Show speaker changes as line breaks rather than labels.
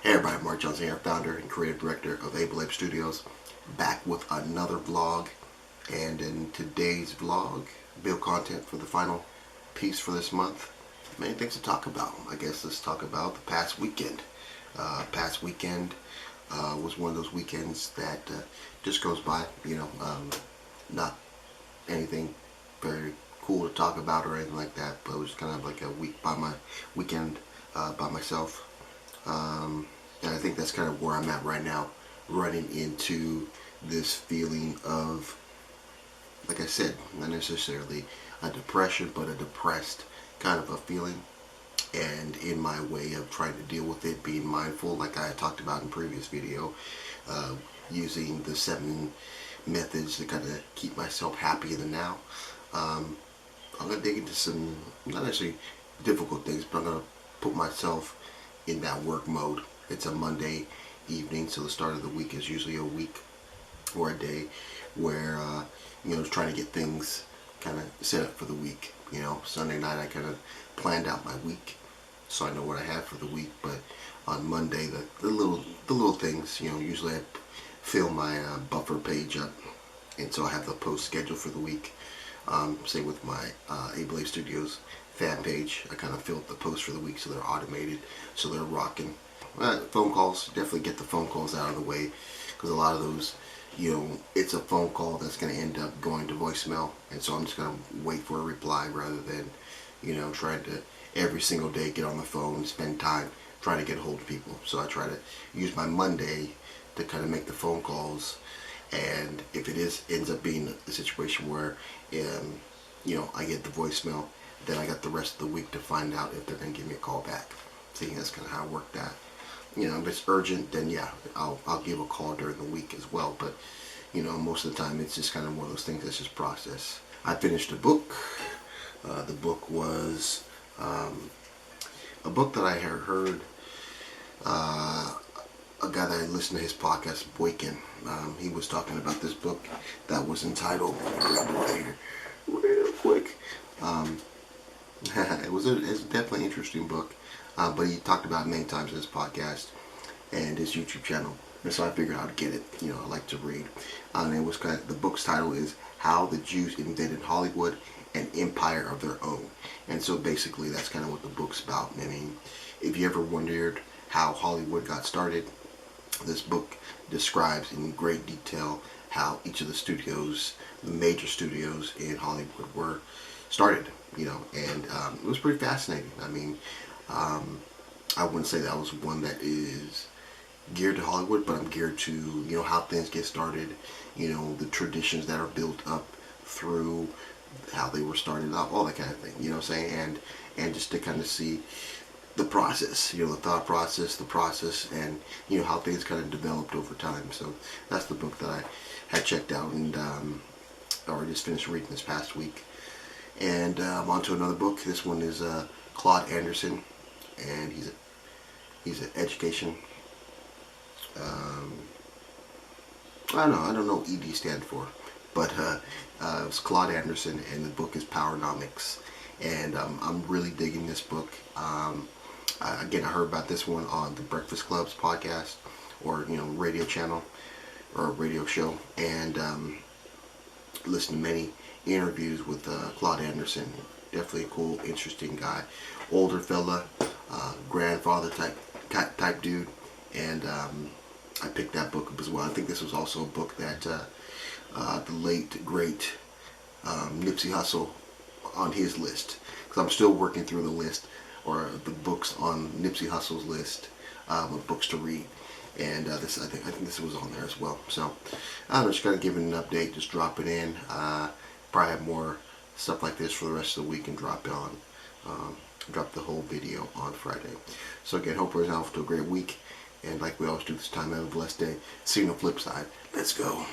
Hey everybody, Mark Johnson here, founder and creative director of Able Ape Studios, back with another vlog. And in today's vlog, build content for the final piece for this month. Many things to talk about. I guess let's talk about the past weekend. Past weekend was one of those weekends that just goes by, not anything very cool to talk about or anything like that, but it was kind of like a weekend by myself. And I think that's kind of where I'm at right now, running into this feeling of, like I said, not necessarily a depression, but a depressed kind of a feeling. And in my way of trying to deal with it, being mindful, like I talked about in previous video, using the 7 methods to kind of keep myself happy in the now. I'm going to dig into some, not necessarily difficult things, but I'm going to put myself in that work mode. It's a Monday evening, so the start of the week is usually a week or a day where, trying to get things kind of set up for the week. Sunday night I kind of planned out my week, so I know what I have for the week. But on Monday, the little things, usually I fill my buffer page up, and so I have the post schedule for the week. Same with my Able Ape Studios fan page. I kind of fill up the posts for the week so they're automated, so they're rocking. Phone calls, definitely get the phone calls out of the way, because a lot of those, it's a phone call that's going to end up going to voicemail, and so I'm just going to wait for a reply rather than, trying to every single day get on the phone, spend time trying to get a hold of people. So I try to use my Monday to kind of make the phone calls, and if it ends up being a situation where, I get the voicemail, then I got the rest of the week to find out if they're going to give me a call back. See, that's kind of how I work that. If it's urgent, then yeah, I'll give a call during the week as well. But most of the time it's just kind of one of those things that's just process. I finished a book. The book was a book that I had heard a guy that I listened to his podcast, Boykin. He was talking about this book that was entitled, real quick. It's definitely an interesting book. But he talked about it many times in his podcast and his YouTube channel, and so I figured I'd get it. I like to read. And it was the book's title is "How the Jews Invented Hollywood: An Empire of Their Own." And so basically, that's kind of what the book's about. I mean, if you ever wondered how Hollywood got started, this book describes in great detail how each of the studios, the major studios in Hollywood, were started. And it was pretty fascinating. I mean, I wouldn't say that was one that is geared to Hollywood, but I'm geared to, how things get started, the traditions that are built up through how they were started up, all that kind of thing, what I'm saying? And just to kind of see the process, the thought process, and, how things kind of developed over time. So that's the book that I had checked out and, or just finished reading this past week. And I'm on to another book. This one is Claude Anderson, and he's an education. I don't know what ED stands for, but it's Claude Anderson, and the book is Powernomics, and I'm really digging this book. Again, I heard about this one on the Breakfast Club's podcast, or radio channel or radio show, and listened to many interviews with Claude Anderson. Definitely a cool, interesting guy, older fella, grandfather type dude, and I picked that book up as well. I think this was also a book that the late great Nipsey Hussle on his list, because I'm still working through the list or the books on Nipsey Hussle's list of books to read, and I think this was on there as well. So I'm just kind of giving an update, just drop it in. Probably have more stuff like this for the rest of the week and drop the whole video on Friday. So again, hope we're off to a great week, and like we always do this time, have a blessed day. See you on the flip side. Let's go.